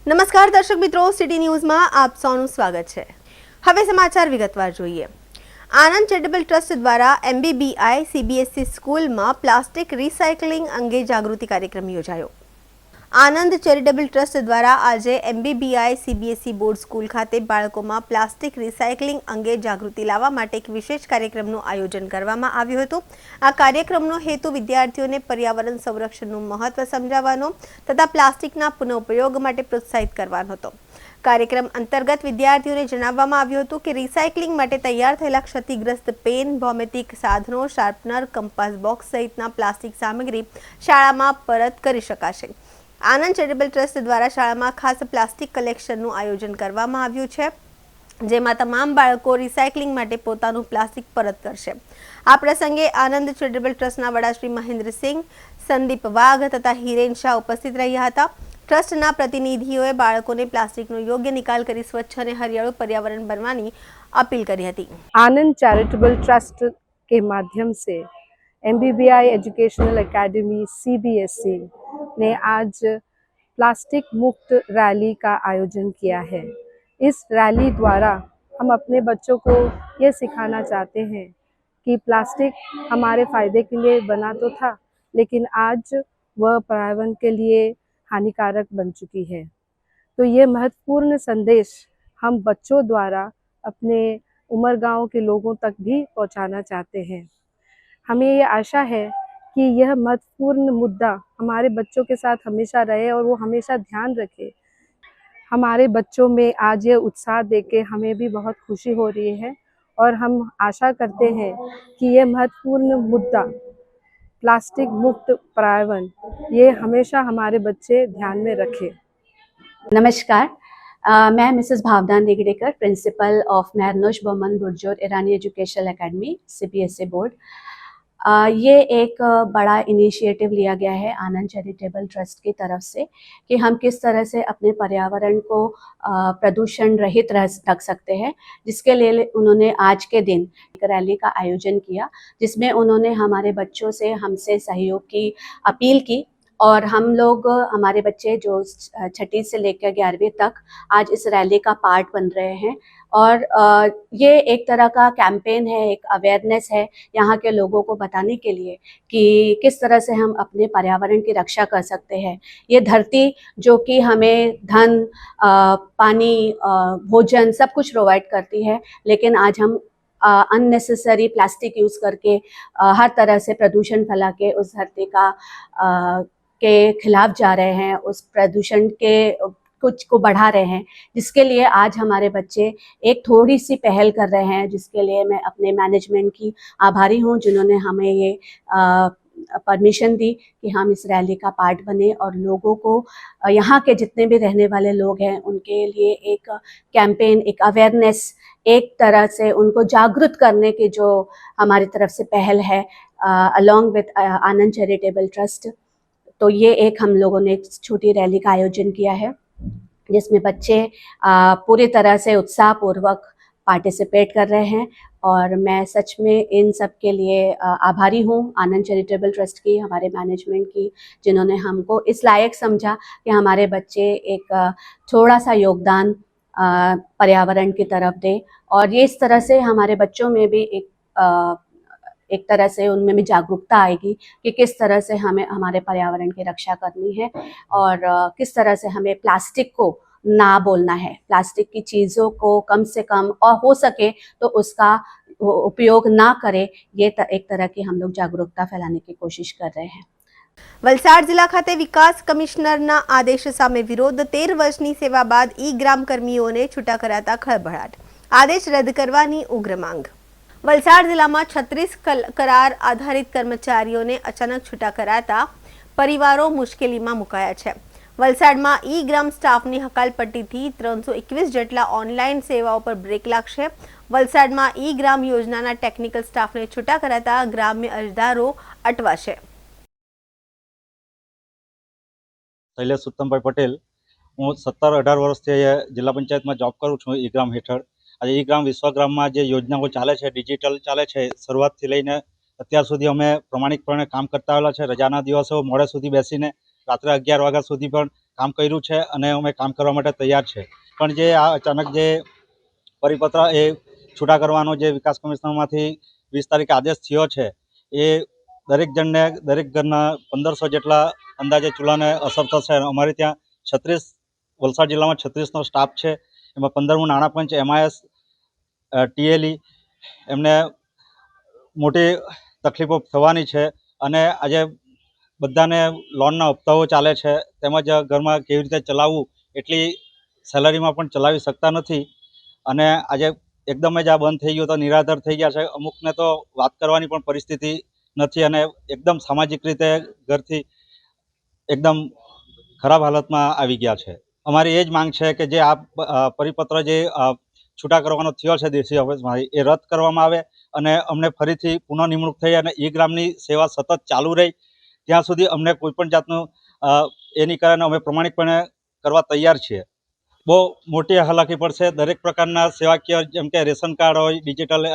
નમસ્કાર દર્શક મિત્રો, સિટી ન્યૂઝમાં આપ સૌનું સ્વાગત છે। હવે સમાચાર વિગતવાર જોઈએ। આનંદ ચેરિટેબલ ટ્રસ્ટ દ્વારા MBBI CBSE સ્કૂલમાં પ્લાસ્ટિક રિસાયકલિંગ અંગે જાગૃતિ કાર્યક્રમ યોજાયો। આનંદ ચેરિટેબલ ટ્રસ્ટ દ્વારા આજે MBBI CBSE બોર્ડ સ્કૂલ ખાતે બાળકોમાં પ્લાસ્ટિક રિસાયકલિંગ અંગે જાગૃતિ લાવવા માટે એક વિશેષ કાર્યક્રમનું આયોજન કરવામાં આવ્યું હતું। આ કાર્યક્રમનો હેતુ વિદ્યાર્થીઓને પર્યાવરણ સંરક્ષણનું મહત્વ સમજાવવાનો તથા પ્લાસ્ટિકના પુનઃઉપયોગ માટે પ્રોત્સાહિત કરવાનો હતો। કાર્યક્રમ અંતર્ગત વિદ્યાર્થીઓને જણાવવામાં આવ્યું હતું કે રિસાયકલિંગ માટે તૈયાર થયેલા ક્ષતિગ્રસ્ત પેન, ભૌમિતિક સાધનો, શાર્પનર, કંપાસ બોક્સ સહિતના પ્લાસ્ટિક સામગ્રી શાળામાં પરત કરી શકાશે। આનંદ ચેરિટેબલ ટ્રસ્ટ દ્વારા શાળામાં ખાસ પ્લાસ્ટિક કલેક્શનનું આયોજન કરવામાં આવ્યું છે, જેમાં તમામ બાળકો રિસાયકલિંગ માટે પોતાનું પ્લાસ્ટિક પરત કરશે। આ પ્રસંગે આનંદ ચેરિટેબલ ટ્રસ્ટના વડા શ્રી મહેન્દ્રસિંહ, સંદીપ વાઘ તથા હિરેન શાહ ઉપસ્થિત રહ્યા હતા। ટ્રસ્ટના પ્રતિનિધિઓએ બાળકોને પ્લાસ્ટિકનો યોગ્ય નિકાલ કરી સ્વચ્છ અને હરિયાળું पर्यावरण बनवानी अपील करी थी। आनंद चैरिटेबल ट्रस्ट के माध्यम से MBBI एजुकेशनल एकेडमी CBSE ने आज प्लास्टिक मुक्त रैली का आयोजन किया है। इस रैली द्वारा हम अपने बच्चों को ये सिखाना चाहते हैं कि प्लास्टिक हमारे फ़ायदे के लिए बना तो था, लेकिन आज वह पर्यावरण के लिए हानिकारक बन चुकी है। तो ये महत्वपूर्ण संदेश हम बच्चों द्वारा अपने उमर गांव के लोगों तक भी पहुंचाना चाहते हैं। हमें ये आशा है कि यह महत्वपूर्ण मुद्दा हमारे बच्चों के साथ हमेशा रहे और वो हमेशा ध्यान रखे। हमारे बच्चों में आज ये उत्साह देके हमें भी बहुत खुशी हो रही है और हम आशा करते हैं कि ये महत्वपूर्ण मुद्दा प्लास्टिक मुक्त पर्यावरण ये हमेशा हमारे बच्चे ध्यान में रखें। नमस्कार, मैं Mrs Bhavna निगड़ेकर, principle of मेहरनोश Boman बुर्जोर Irani educational academy CBSE board. ये एक बड़ा इनिशिएटिव लिया गया है आनंद चैरिटेबल ट्रस्ट की तरफ से कि हम किस तरह से अपने पर्यावरण को प्रदूषण रहित रख सकते हैं, जिसके लिए उन्होंने आज के दिन एक रैली का आयोजन किया, जिसमें उन्होंने हमारे बच्चों से हमसे सहयोग की अपील की। और हम लोग, हमारे बच्चे जो 6ठी से लेकर 11वीं तक आज इस रैली का पार्ट बन रहे हैं। और ये एक तरह का कैंपेन है, एक अवेयरनेस है यहाँ के लोगों को बताने के लिए कि किस तरह से हम अपने पर्यावरण की रक्षा कर सकते हैं। ये धरती जो कि हमें धन, पानी, भोजन सब कुछ प्रोवाइड करती है, लेकिन आज हम अननेसेसरी प्लास्टिक यूज़ करके हर तरह से प्रदूषण फैला के उस धरती के खिलाफ जा रहे हैं, उस प्रदूषण के कुछ को बढ़ा रहे हैं, जिसके लिए आज हमारे बच्चे एक थोड़ी सी पहल कर रहे हैं, जिसके लिए मैं अपने मैनेजमेंट की आभारी हूँ, जिन्होंने हमें ये परमिशन दी कि हम इस रैली का पार्ट बने और लोगों को, यहाँ के जितने भी रहने वाले लोग हैं, उनके लिए एक कैंपेन, एक अवेयरनेस, एक तरह से उनको जागरूक करने की जो हमारी तरफ से पहल है along with Anand charitable trust. तो ये एक हम लोगों ने एक छोटी रैली का आयोजन किया है, जिसमें बच्चे पूरी तरह से उत्साहपूर्वक पार्टिसिपेट कर रहे हैं। और मैं सच में इन सब के लिए आभारी हूँ, आनंद चैरिटेबल ट्रस्ट की, हमारे मैनेजमेंट की, जिन्होंने हमको इस लायक समझा कि हमारे बच्चे एक थोड़ा सा योगदान पर्यावरण की तरफ दें। और ये इस तरह से हमारे बच्चों में भी एक तरह से उनमें भी जागरूकता आएगी कि किस तरह से हमें हमारे पर्यावरण की रक्षा करनी है और किस तरह से हमें प्लास्टिक को ना बोलना है, प्लास्टिक की चीज़ों को कम से कम और हो सके तो उसका उपयोग ना करें। ये एक तरह की हम लोग जागरूकता फैलाने की कोशिश कर रहे हैं। વલસાડ जिला खाते विकास कमिश्नरना आदेश सामे विरोध। 13 वर्षनी सेवा बाद ई-ग्राम कर्मीओने छूटा कराता खळभळाट। आदेश रद्द करवानी उग्र मांग। वलसाड जिल्लामां 36 करार आधारित कर्मचारीओने अचानक छूटा कराता परिवारो मुश्केलीमां मुकाया छे। वलसाडमां ई-ग्राम स्टाफनी हकालपट्टीथी 321 जेटला ऑनलाइन सेवाओं पर ब्रेक लागशे। वलसाडमां ई-ग्राम योजनाना टेक्निकल स्टाफने छूटा कराता ग्राम्य अरजदारो अटवाशे। शैलेश उत्तमभाई पटेल, हूँ 17-18 वर्षथी जिला पंचायत में जॉब करूँ छूँ ई-ग्राम हेठळ। आज ई-ग्राम विश्वग्राम में जो योजनाओं चाले है, डिजिटल चाले है, शुरुआत थी लईने अत्यार सुधी अमे प्रमाणिकपणे काम करता आवेला छे। रजाना दिवसों मोडे सुधी बेसीने रात्रे 11 वाग्या सुधी पण કામ કર્યું છે અને અમે કામ કરવા માટે તૈયાર છે. પણ જે આ અચાનક જે પરિપત્ર એ છૂટા કરવાનો જે વિકાસ કમિશનરમાંથી 20 તારીખે આદેશ થયો છે એ દરેક જણને દરેક ઘરના 1500 જેટલા અંદાજે ચૂલાને અસર થશે. અમારે ત્યાં 36 વલસાડ જિલ્લામાં 36નો સ્ટાફ છે. એમાં 15મું નાણાપંચ MIS TLE એમને મોટી તકલીફો થવાની છે અને આજે બધાને લોનના હપ્તાઓ ચાલે છે તેમજ ઘરમાં કેવી રીતે ચલાવવું એટલી સેલરીમાં પણ ચલાવી શકતા નથી અને આજે એકદમ જ આ બંધ થઈ ગયું તો નિરાધાર થઈ ગયા છે. અમુકને તો વાત કરવાની પણ પરિસ્થિતિ નથી અને એકદમ સામાજિક રીતે ઘરથી એકદમ ખરાબ હાલતમાં આવી ગયા છે. અમારી એ જ માંગ છે કે જે આ પરિપત્ર જે છૂટા કરવાનો થયો છે ડીસી ઓફિસમાં એ રદ કરવામાં આવે અને અમને ફરીથી પુનઃ નિમણૂક થઈ અને ઈ ગ્રામની સેવા સતત ચાલુ રહી ત્યાં સુધી અમને કોઈ પણ જાતનું એ નહીં કરે અને અમે પ્રમાણિકપણે કરવા તૈયાર છીએ. બહુ મોટી હાલાકી પડશે. દરેક પ્રકારના સેવાકીય જેમ કે રેશન કાર્ડ હોય, ડિજિટલ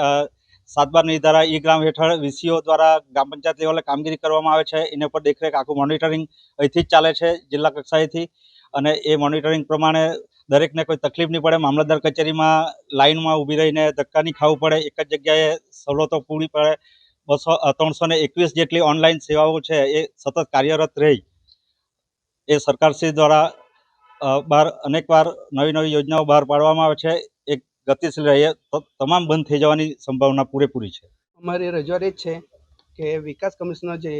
7/12 ધારા ઈ ગ્રામ હેઠળ VCO દ્વારા ગ્રામ પંચાયત લેવલે કામગીરી કરવામાં આવે છે. એના પર દેખરેખ આખું મોનિટરિંગ અહીંથી જ ચાલે છે જિલ્લા કક્ષાએથી અને એ મોનિટરિંગ પ્રમાણે દરેકને કોઈ તકલીફ નહીં પડે. મામલતદાર કચેરીમાં લાઇનમાં ઊભી રહીને ધક્કા નહીં ખાવું પડે. એક જ જગ્યાએ સવલતો પૂરી પડે. 321 જેટલી ઓનલાઈન સેવાઓ છે એ સતત કાર્યરત રહી એ સરકારશ્રી દ્વારા બહાર અનેકવાર નવી યોજનાઓ બહાર પાડવામાં આવે છે. એક ગતિશીલ રહે તમામ બંધ થઈ જવાની સંભાવના પૂરેપૂરી છે. અમારી રજૂઆત એ જ છે કે વિકાસ કમિશનર જે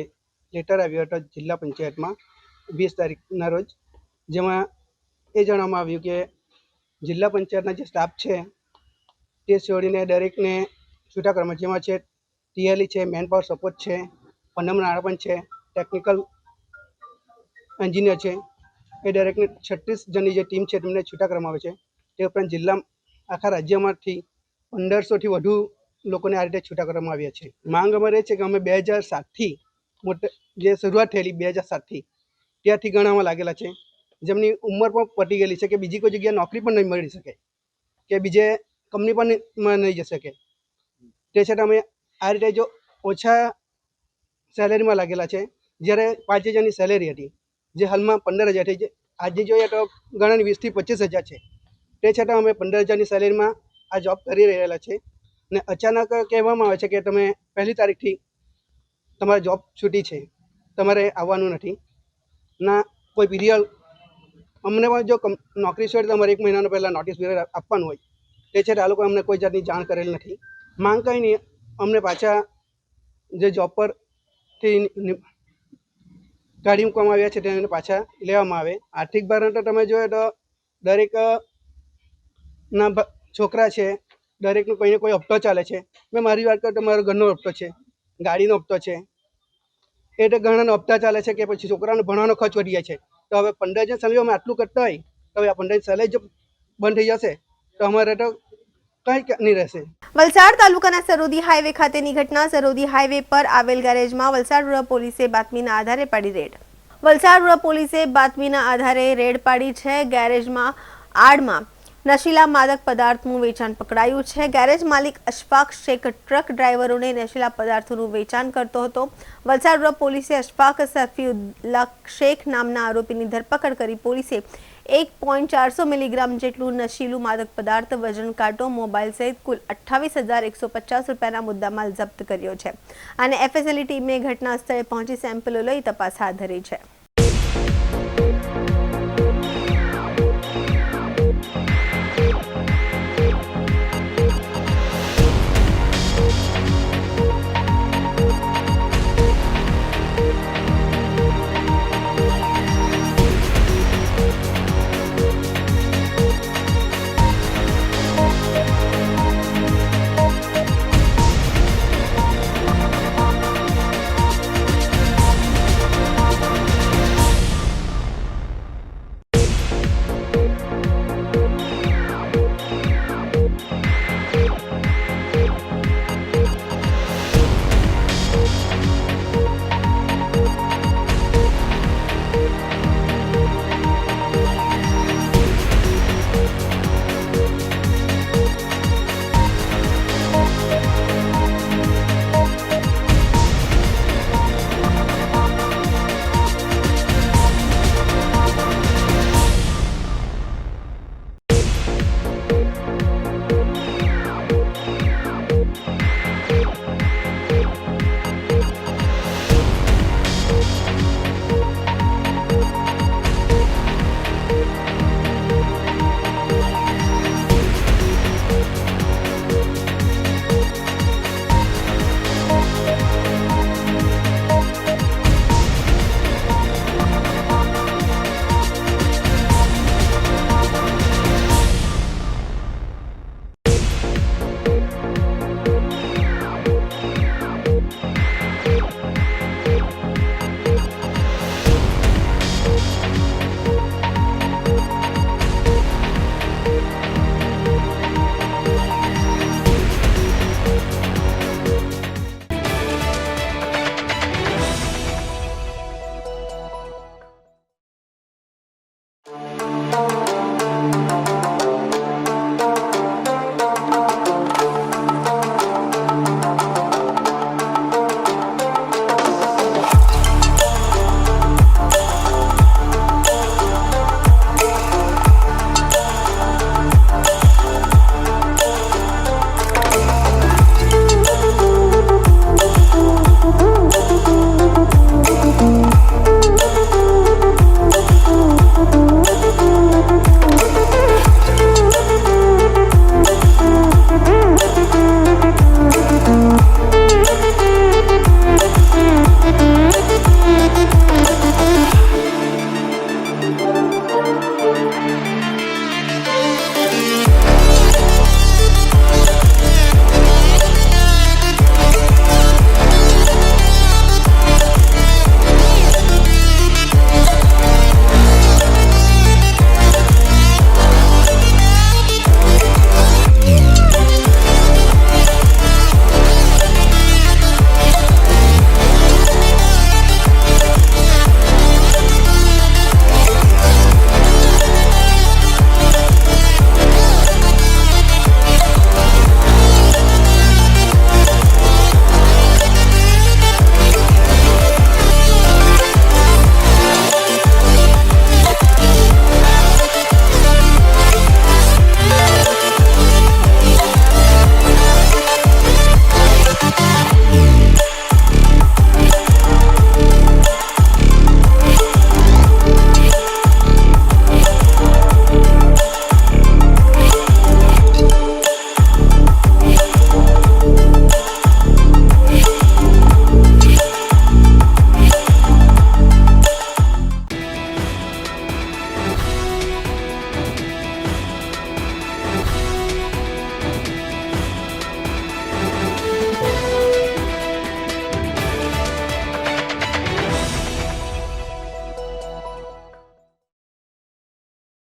લેટર આવ્યો હતો જિલ્લા પંચાયતમાં 20 તારીખના રોજ, જેમાં એ જણાવવામાં આવ્યું કે જિલ્લા પંચાયતના જે સ્ટાફ છે તે છોડીને દરેકને છૂટા કરવામાં, જેમાં છે TLE છે, મેન પાવર સપોર્ટ છે, 15મું નાણાપંચ છે, ટેકનિકલ એન્જિનિયર છે, એ દરેકને 36 જણની જે ટીમ છે તેમને છૂટા કરવામાં આવે છે. તે ઉપરાંત જિલ્લા આખા રાજ્યમાંથી 1500થી વધુ લોકોને આ રીતે છૂટા કરવામાં આવ્યા છે. માંગ અમારે છે કે અમે 2007થી જે શરૂઆત થયેલી 2007થી ત્યાંથી ગણવામાં લાગેલા છે, જેમની ઉંમર પણ પતી ગયેલી છે કે બીજી કોઈ જગ્યાએ નોકરી પણ નહીં મળી શકે કે બીજે કંપની પણ નહીં જઈ શકે. તે છતાં અમે આ રીતે જો ઓછા સેલેરીમાં લાગેલા છે, જ્યારે 5000ની સેલેરી હતી જે હાલમાં 15000 થઈ છે. આજે જોઈએ તો ઘણાની 20 થી 25 હજાર છે. તે છતાં અમે 15000ની સેલેરીમાં આ જોબ કરી રહેલા છે ને અચાનક કહેવામાં આવે છે કે તમે 1 તારીખથી તમારી જોબ છૂટી છે, તમારે આવવાનું નથી ના કોઈ પીરિયડ. અમને પણ જો નોકરી છોડે તો અમારે 1 મહિનાનો પહેલાં નોટિસ પીરિયડ આપવાનું હોય. તે છતાં આ લોકો અમને કોઈ જાતની જાણ કરેલ નથી. માંગ કંઈ નહીં, અમને પાછા જે જોબ પરથી કાઢી મૂકવામાં આવ્યા છે તેને પાછા લેવામાં આવે. આર્થિક ભારણ તો તમે જોઈએ તો દરેકના છોકરા છે, દરેકનો કોઈને કોઈ હપ્તો ચાલે છે. મેં મારી વાત કરું તો મારો ઘરનો હપ્તો છે, ગાડીનો હપ્તો છે, એ તો ઘણાનો હપ્તા ચાલે છે કે પછી છોકરાનો ભણવાનો ખર્ચ વધી જાય છે. તો હવે 15 સેલેરી અમે આટલું કરતા હોય તો હવે આ 15 સેલેરી જો બંધ થઈ જશે તો અમારે તો કંઈ નહીં રહેશે. વલસાડ તાલુકાના સરોદી હાઈવે ખાતેની ઘટના. સરોદી હાઈવે પર આવેલ ગેરેજમાં વલસાડ રૂરલ પોલીસે બાતમીના આધારે પાડી રેડ. વલસાડ રૂરલ પોલીસે બાતમીના આધારે રેડ પાડી છે. ગેરેજમાં આડમાં નશીલા માદક પદાર્થનું વેચાણ પકડાયું છે. ગેરેજ માલિક અશફાક શેખ ટ્રક ડ્રાઈવરોને નશીલા પદાર્થોનું વેચાણ કરતો હતો. વલસાડ રૂરલ પોલીસે અશફાક સફીઉલ્લા શેખ નામના આરોપીની ધરપકડ કરી પોલીસે 1.400 મિલીગ્રામ જેટલું નશીલું માદક પદાર્થ, વજન કાંટો, મોબાઈલ સહિત કુલ 28,150 રૂપિયાના મુદ્દામાલ જપ્ત કર્યો છે અને FSL ટીમે ઘટના સ્થળે પહોંચી સેમ્પલો લઈ તપાસ હાથ ધરી છે.